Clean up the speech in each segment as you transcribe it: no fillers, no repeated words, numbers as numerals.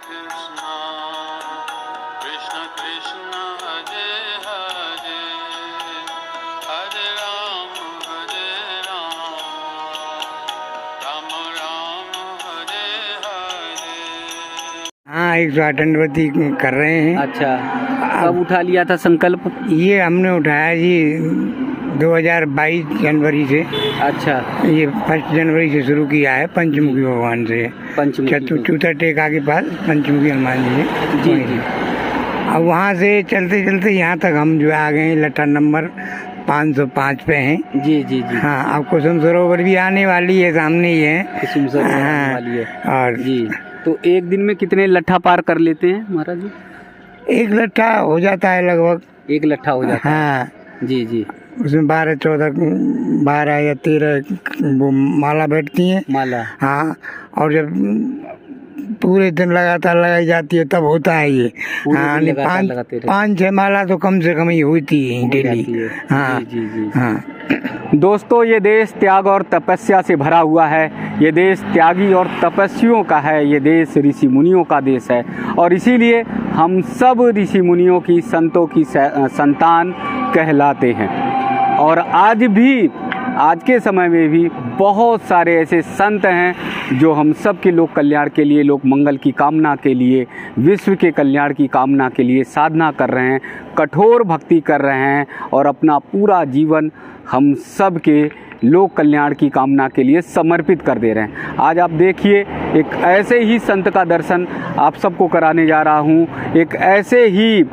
कृष्णा कृष्ण कृष्ण हरे हरे हरे राम राम राम हरे हरे। हाँ 108 दंडवती कर रहे हैं। अच्छा, कब उठा लिया था संकल्प? ये हमने उठाया जी 2022 जनवरी से। अच्छा, ये 1 जनवरी से शुरू किया है पंचमुखी भगवान से। पंचमुखी चौथा टेका के पास पंचमुखी हनुमान जी है। जी जी। अब वहाँ से चलते चलते यहाँ तक हम जो आ गए लट्ठा नंबर 505 पे हैं। जी जी जी। हाँ, अब कुसुम सरोवर भी आने वाली है, सामने ही है। कुसुम सरोवर आने वाली है। और जी, तो एक दिन में कितने लट्ठा पार कर लेते हैं महाराज जी? एक लट्ठा हो जाता है लगभग। एक लट्ठा हो जाता है। हाँ, जी जी। उसमें 12 या 13 वो माला बैठती हैं। माला। हाँ, और जब पूरे दिन लगातार लगाई जाती है तब होता है ये। पूरे हाँ, दिन लगातार लगाते रहते हैं। 5-6 माला तो कम से कम ही होती है डेली। जाती है। हाँ जी जी जी। हाँ। दोस्तों, ये देश त्याग और तपस्या से भरा हुआ है। ये देश त्यागी और तपस्वियों का है। ये देश ऋषि मुनियों का देश है और इसीलिए हम सब ऋषि मुनियों की, संतों की संतान कहलाते हैं। और आज के समय में भी बहुत सारे ऐसे संत हैं जो हम सब के लोक कल्याण के लिए, लोक मंगल की कामना के लिए, विश्व के कल्याण की कामना के लिए साधना कर रहे हैं, कठोर भक्ति कर रहे हैं और अपना पूरा जीवन हम सब के लोक कल्याण की कामना के लिए समर्पित कर दे रहे हैं। आज आप देखिए, एक ऐसे ही संत का दर्शन आप सबको कराने जा रहा हूँ। एक ऐसे ही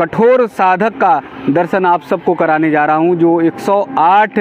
कठोर साधक का दर्शन आप सबको कराने जा रहा हूँ जो 108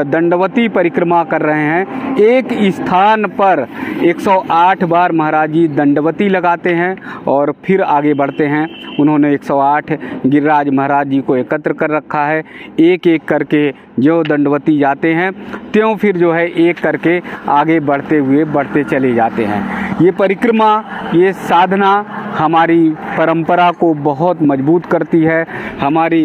दंडवती परिक्रमा कर रहे हैं। एक स्थान पर 108 बार महाराज जी दंडवती लगाते हैं और फिर आगे बढ़ते हैं। उन्होंने 108 गिरिराज महाराज जी को एकत्र कर रखा है। एक एक करके जो दंडवती जाते हैं त्यों फिर जो है एक करके आगे बढ़ते चले जाते हैं। ये परिक्रमा, ये साधना हमारी परंपरा को बहुत मजबूत करती है, हमारी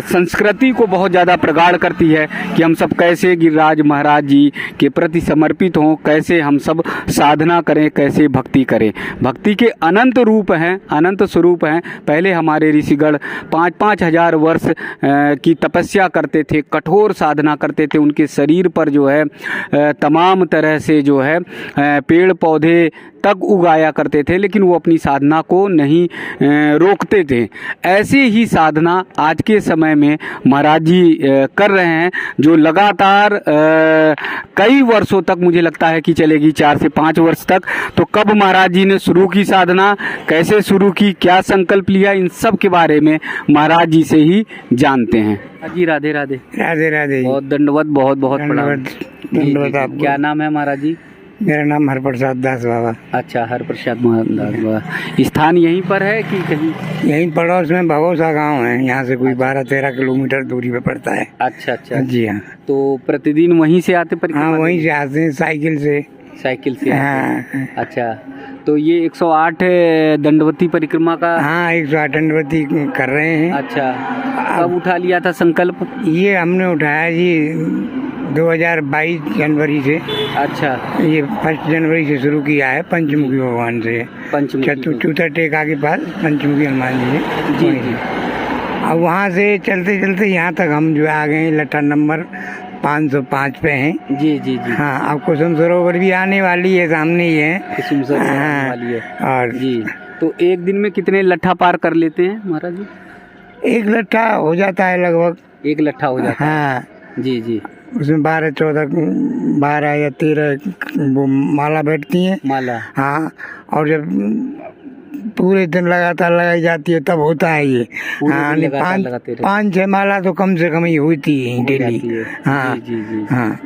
संस्कृति को बहुत ज़्यादा प्रगाढ़ करती है कि हम सब कैसे गिरिराज महाराज जी के प्रति समर्पित हों, कैसे हम सब साधना करें, कैसे भक्ति करें। भक्ति के अनंत रूप हैं, अनंत स्वरूप हैं। पहले हमारे ऋषिगण 5-5 हजार वर्ष की तपस्या करते थे, कठोर साधना करते थे। उनके शरीर पर जो है तमाम तरह से जो है पेड़ पौधे तक उगाया करते थे, लेकिन वो अपनी साधना को नहीं रोकते थे। ऐसी ही साधना आज के समय में महाराज जी कर रहे हैं, जो लगातार कई वर्षों तक मुझे लगता है कि चलेगी, 4 से 5 वर्ष तक। तो कब महाराज जी ने शुरू की साधना, कैसे शुरू की, क्या संकल्प लिया, इन सब के बारे में महाराज जी से ही जानते हैं। जी राधे राधे। राधे राधे। बहुत दंडवत, बहुत बहुत प्रणाम। धन्यवाद आपको। क्या नाम है महाराज जी? मेरा नाम हरप्रसाद दास बाबा। अच्छा, हरप्रसाद दास बाबा। स्थान यहीं पर है कि कहीं? यहीं पड़ोस में भगोसा गांव है, यहाँ से कोई 12-13 किलोमीटर दूरी पे पड़ता है। अच्छा अच्छा। जी हाँ। तो प्रतिदिन वहीं से आते परिक्रमा? हाँ, वहीं से आते हैं, साइकिल से। साइकिल से? हाँ। अच्छा, तो ये 108 दंडवती परिक्रमा का? हाँ, 108 दंडवती कर रहे हैं। अच्छा, कब उठा लिया था संकल्प? ये हमने उठाया जी 2022 जनवरी से। अच्छा, ये 1 जनवरी से शुरू किया है पंचमुखी भगवान से। पंचमुखी। चौथा टेका के पास पंचमुखी हनुमान जी है। जी जी। अब वहाँ से चलते चलते यहाँ तक हम जो आ गए लट्ठा नंबर 505 पे हैं। जी जी जी। हाँ, अब कुसुम सरोवर भी आने वाली है, सामने ही है। कुसुम सरोवर आने वाली है। और जी, तो एक दिन में कितने लट्ठा पार कर लेते हैं महाराज जी? एक लट्ठा हो जाता है लगभग। एक लट्ठा हो जाता है। हाँ, जी जी। उसमें 12 या 13 वो माला बैठती हैं। माला। हाँ, और जब पूरे दिन लगातार लगाई जाती है तब होता है ये। हाँ, 5-6 माला तो कम से कम ही होती है डेली। हाँ जी जी। हाँ।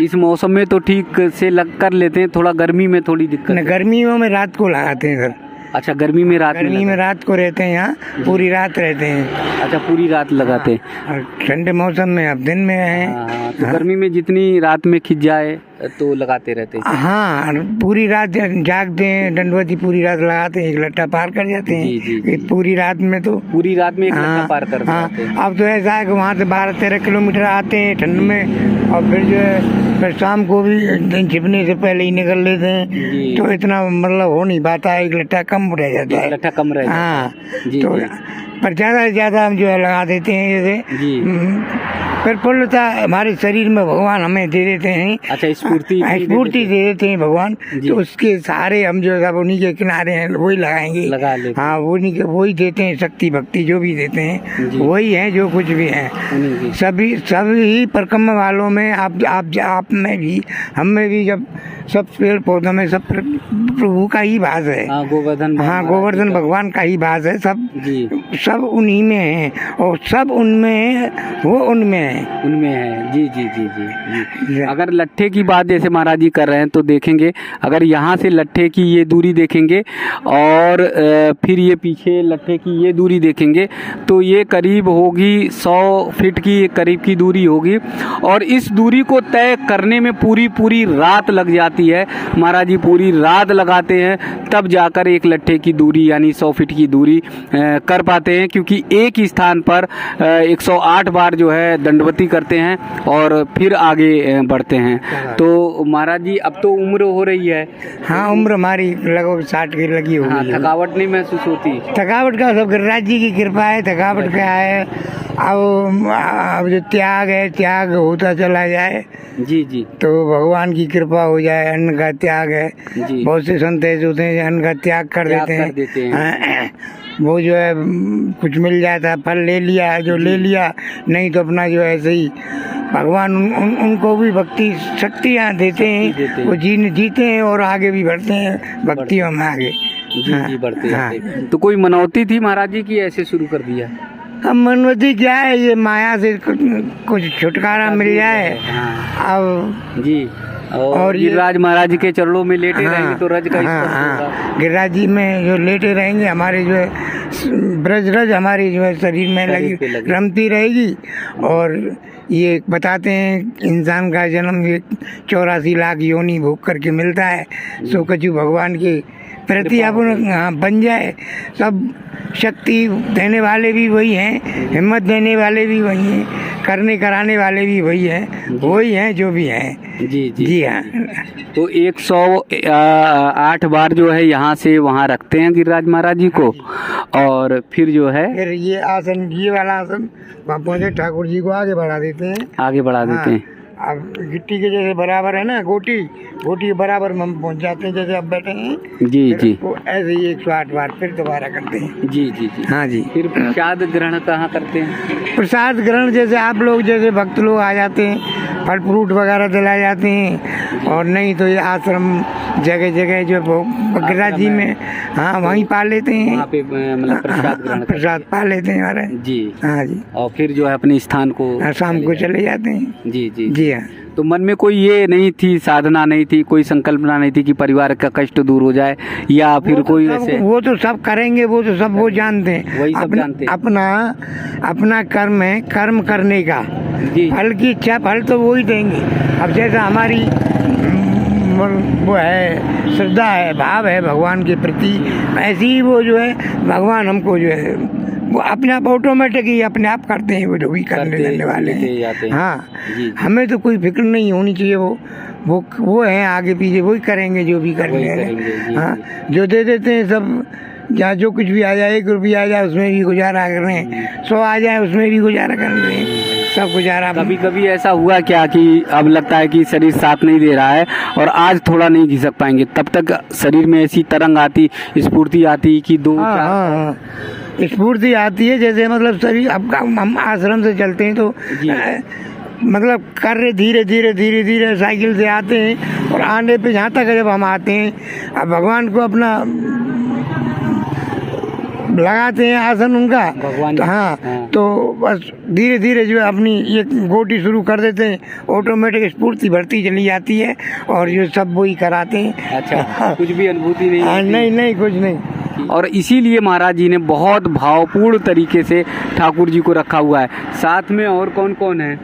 इस मौसम में तो ठीक से लग कर लेते हैं, थोड़ा गर्मी में थोड़ी दिक्कत? गर्मियों में रात को लगाते हैं सर। अच्छा, गर्मी में रात को रहते हैं, यहाँ पूरी रात रहते हैं। अच्छा, पूरी रात लगाते हैं। और ठंडे मौसम में अब दिन में है। हाँ, तो गर्मी में जितनी रात में खिंच जाए तो लगाते रहते हैं। हाँ, पूरी रात जागते हैं, दंडवती पूरी रात लगाते हैं, एक लट्ठा पार कर जाते हैं। जी, जी, जी। पूरी रात में तो पूरी रात में एक लट्ठा पार कर जाते हैं। अब तो ऐसा है कि वहाँ से 12-13 किलोमीटर आते हैं ठंड में और फिर जो है फिर शाम को भी दिन छिपने से पहले ही निकल लेते हैं, जी। तो इतना मतलब हो नहीं पाता है, एक लट्ठा कम रह जाता है। लट्ठा कम रहता है। हाँ, जी, तो जी। पर ज़्यादा से ज़्यादा हम जो है लगा देते हैं जैसे। जी। फिर पूर्णता हमारे शरीर में भगवान हमें दे देते हैं। अच्छा, स्फूर्ति स्फूर्ति दे देते हैं भगवान, जी। तो उसके सहारे हम जो है उन्हीं के किनारे हैं वही लगाएंगे, लगा लेते हैं। हाँ वही देते हैं, शक्ति भक्ति जो भी देते हैं जी। वही है जो कुछ भी है। उन्हीं की। सभी परिक्रमा वालों में आप में भी, हम में भी, जब सब पेड़ पौधों में सब प्रभु का ही वास है। हाँ, गोवर्धन गोवर्धन भगवान का ही वास है। जी। सब उन्हीं में है और सब उनमें, वो उनमें है। उनमें है। जी जी जी जी जी। अगर लट्ठे की बात जैसे महाराज जी कर रहे हैं तो देखेंगे, अगर यहाँ से लट्ठे की ये दूरी देखेंगे और फिर ये पीछे लट्ठे की ये दूरी देखेंगे तो ये करीब होगी 100 फीट की करीब की दूरी होगी। और इस दूरी को तय करने में पूरी रात लग जाती है। महाराज जी पूरी रात लगाते हैं तब जाकर एक लट्ठे की दूरी यानी 100 फीट की दूरी कर पाते हैं, क्योंकि एक ही स्थान पर 108 बार जो है दंडवती करते हैं और फिर आगे बढ़ते हैं। तो महाराज जी अब तो उम्र हो रही है। हाँ, उम्र हमारी लगभग 60 की लगी होगी। हाँ, थकावट नहीं महसूस होती? थकावट का सब गिरिराज जी की कृपा है। थकावट क्या है, अब जो त्याग होता चला जाए जी जी। तो भगवान की कृपा हो जाए। अन्न का त्याग है, बहुत से संत ऐसे होते हैं अन्न का त्याग कर देते हैं। वो जो है कुछ मिल जाता है, फल ले लिया, जो ले लिया, नहीं तो अपना जो ऐसे ही भगवान उनको भी भक्ति शक्तियाँ देते हैं, वो जीते हैं और आगे भी बढ़ते हैं भक्तियों में आगे। जी बढ़ते हैं। तो कोई मनौती थी महाराज जी की ऐसे शुरू कर दिया? अब मनोती क्या है, ये माया से कुछ छुटकारा मिल जाए। अब जी और गिरिराज महाराज जी के चरणों में लेटे रहेंगे तो रज का स्पर्श गिरिराज जी में जो लेटे रहेंगे, हमारे जो है ब्रज रज हमारी जो है शरीर में लगी रमती रहेगी। और ये बताते हैं इंसान का जन्म ये 84 लाख योनि भोग करके मिलता है। सो कछु भगवान के प्रति अपन बन जाए। सब शक्ति देने वाले भी वही हैं, हिम्मत देने वाले भी वही हैं, करने कराने वाले भी वही हैं, वही हैं जो भी हैं। जी हाँ। तो 108 बार जो है यहाँ से वहाँ रखते हैं गिरिराज महाराज जी को और फिर जो है फिर ये आसन, ये वाला आसन वहाँ पहुँचे ठाकुर जी को आगे बढ़ा देते हैं। आगे बढ़ा देते हैं। अब गिट्टी के जैसे बराबर है ना, गोटी के बराबर में हम पहुँच जाते हैं जैसे अब बैठे हैं। जी वो ऐसे ही 108 बार फिर दोबारा करते हैं। जी। हाँ जी। फिर प्रसाद ग्रहण कहाँ करते हैं? प्रसाद ग्रहण जैसे आप लोग, जैसे भक्त लोग आ जाते हैं, फल फ्रूट वगैरह दिलाए जाते हैं। और नहीं तो ये आश्रम जगह जो गिरिराज जी में, हाँ वहीं पा लेते हैं, वहाँ पे मतलब प्रसाद पा लेते हैं हमारे। जी हाँ जी। और फिर जो है अपने स्थान को शाम को चले जाते हैं। जी हाँ। तो मन में कोई ये नहीं थी, साधना नहीं थी, कोई संकल्पना नहीं थी कि परिवार का कष्ट दूर हो जाए या फिर कोई ऐसे? वो तो सब करेंगे, वो तो सब वो जानते हैं, वही सब जानते हैं। अपना कर्म है, कर्म करने का फल की इच्छा, फल तो वो ही देंगे। अब जैसा हमारी वो है श्रद्धा है, भाव है भगवान के प्रति, ऐसे ही वो जो है भगवान हमको जो है वो अपने आप ऑटोमेटिक ही अपने आप करते हैं, वो जो भी करने देने वाले हैं। हाँ, हमें तो कोई फिक्र नहीं होनी चाहिए। वो है आगे पीछे वही करेंगे जो भी करेंगे। हाँ, जो दे देते हैं सब, जहाँ जो कुछ भी आ जाए, 1 रुपया आ जाए उसमें भी गुजारा कर रहे हैं, 100 आ जाए उसमें भी गुजारा कर रहे हैं, सब गुजारा। कभी ऐसा हुआ क्या कि अब लगता है कि शरीर साथ नहीं दे रहा है और आज थोड़ा नहीं घिसक पाएंगे, तब तक शरीर में ऐसी तरंग आती, स्फूर्ति आती कि 2-4 स्फूर्ति आती है। जैसे मतलब शरीर, अब हम आश्रम से चलते हैं तो मतलब कर रहे धीरे साइकिल से आते हैं और आने पे जहाँ तक जब हम आते हैं, अब भगवान को अपना लगाते हैं आसन उनका भगवान। हाँ, तो बस धीरे जो है अपनी ये गोटी शुरू कर देते हैं, ऑटोमेटिक स्फूर्ति बढ़ती चली जाती है और ये सब वही कराते हैं। अच्छा, कुछ भी अनुभूति नहीं? नहीं, कुछ नहीं। और इसीलिए महाराज जी ने बहुत भावपूर्ण तरीके से ठाकुर जी को रखा हुआ है। साथ में और कौन कौन है?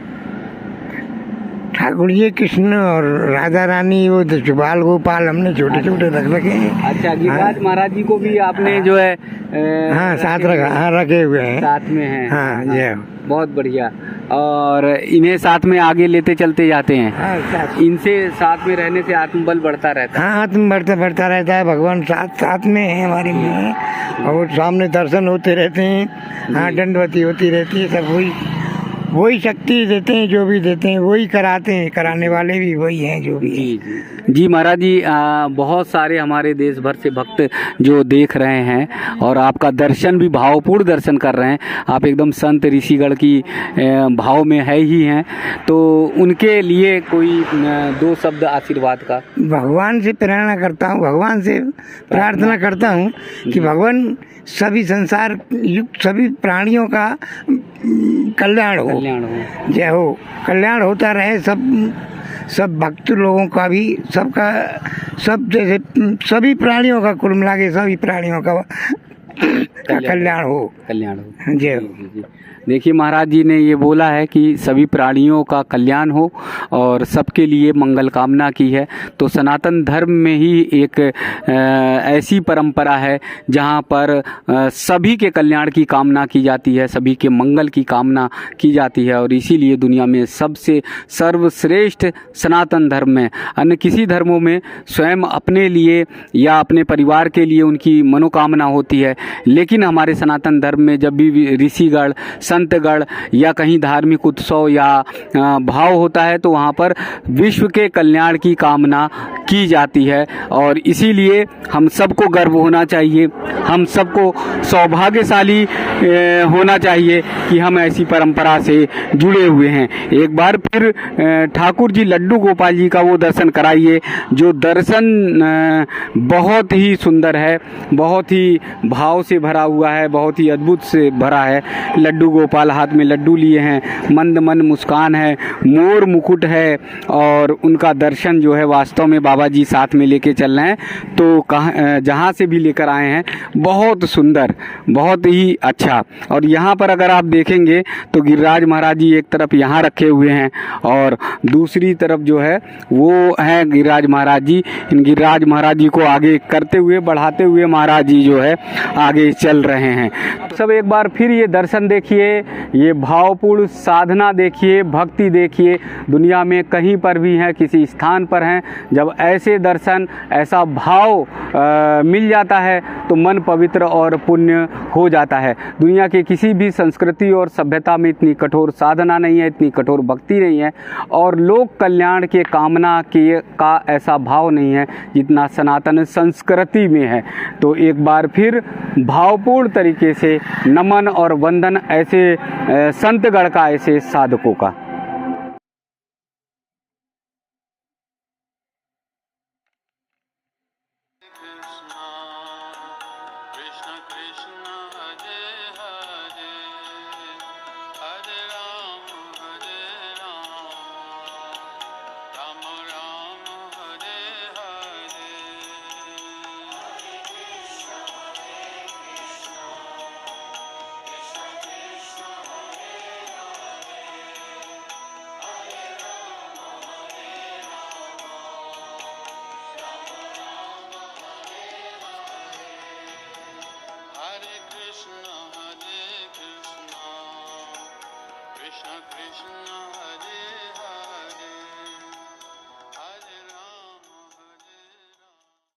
ठाकुर जी कृष्ण और राधा रानी, वो तो बाल गोपाल हमने छोटे छोटे रख रखे हैं। अच्छा, गिरिराज महाराज जी को भी आपने जो है हाँ साथ रखा, हाँ रखे हुए हैं, साथ में हैं। हाँ जय। बहुत बढ़िया। और इन्हें साथ में आगे लेते चलते जाते हैं। हाँ साथ, इनसे साथ में रहने से आत्मबल बढ़ता रहता है। हाँ आत्म बढ़ता रहता है। भगवान साथ साथ में है हमारे में, और सामने दर्शन होते रहते हैं। हाँ दंडवती होती रहती है, सब वही शक्ति देते हैं, जो भी देते हैं वही कराते हैं, कराने वाले भी वही हैं जो भी जी जी जी महाराज जी, बहुत सारे हमारे देश भर से भक्त जो देख रहे हैं और आपका दर्शन भी भावपूर्ण दर्शन कर रहे हैं। आप एकदम संत ऋषिगण की भाव में है ही हैं, तो उनके लिए कोई 2 शब्द आशीर्वाद का। भगवान से प्रेरणा करता हूँ, भगवान से प्रार्थना करता हूँ कि भगवान सभी संसार युक्त सभी प्राणियों का कल्याण हो, जय हो, कल्याण होता रहे। सब भक्त लोगों का भी, सबका, सब जैसे सभी प्राणियों का, कुल मिला के सभी प्राणियों का कल्याण हो जय हो। देखिए महाराज जी ने ये बोला है कि सभी प्राणियों का कल्याण हो और सबके लिए मंगल कामना की है। तो सनातन धर्म में ही एक ऐसी परंपरा है जहाँ पर सभी के कल्याण की कामना की जाती है, सभी के मंगल की कामना की जाती है, और इसीलिए दुनिया में सबसे सर्वश्रेष्ठ सनातन धर्म में, अन्य किसी धर्मों में स्वयं अपने लिए या अपने परिवार के लिए उनकी मनोकामना होती है, लेकिन हमारे सनातन धर्म में जब भी ऋषिगण, संतगण या कहीं धार्मिक उत्सव या भाव होता है तो वहाँ पर विश्व के कल्याण की कामना की जाती है। और इसीलिए हम सबको गर्व होना चाहिए, हम सबको सौभाग्यशाली होना चाहिए कि हम ऐसी परंपरा से जुड़े हुए हैं। एक बार फिर ठाकुर जी लड्डू गोपाल जी का वो दर्शन कराइए, जो दर्शन बहुत ही सुंदर है, बहुत ही भाव से भरा हुआ है, बहुत ही अद्भुत से भरा है। लड्डू गोपाल हाथ में लड्डू लिए हैं, मंद मंद मुस्कान है, मोर मुकुट है, और उनका दर्शन जो है वास्तव में बाबा जी साथ में लेके चल रहे हैं। तो कहाँ जहाँ से भी लेकर आए हैं बहुत सुंदर, बहुत ही अच्छा। और यहाँ पर अगर आप देखेंगे तो गिरिराज महाराज जी एक तरफ यहाँ रखे हुए हैं और दूसरी तरफ जो है वो है गिरिराज महाराज जी। इन गिरिराज महाराज जी को आगे करते हुए, बढ़ाते हुए महाराज जी जो है आगे चल रहे हैं। सब एक बार फिर ये दर्शन देखिए, ये भावपूर्ण साधना देखिए, भक्ति देखिए। दुनिया में कहीं पर भी हैं, किसी स्थान पर हैं, जब ऐसे दर्शन, ऐसा भाव मिल जाता है तो मन पवित्र और पुण्य हो जाता है। दुनिया के किसी भी संस्कृति और सभ्यता में इतनी कठोर साधना नहीं है, इतनी कठोर भक्ति नहीं है, और लोक कल्याण के कामना के का ऐसा भाव नहीं है जितना सनातन संस्कृति में है। तो एक बार फिर भावपूर्ण तरीके से नमन और वंदन ऐसे संतगण का, ऐसे साधकों का। कृष्ण कृष्ण हरे हरे, हरे राम, राम राम हरे हरे। Hare Krishna,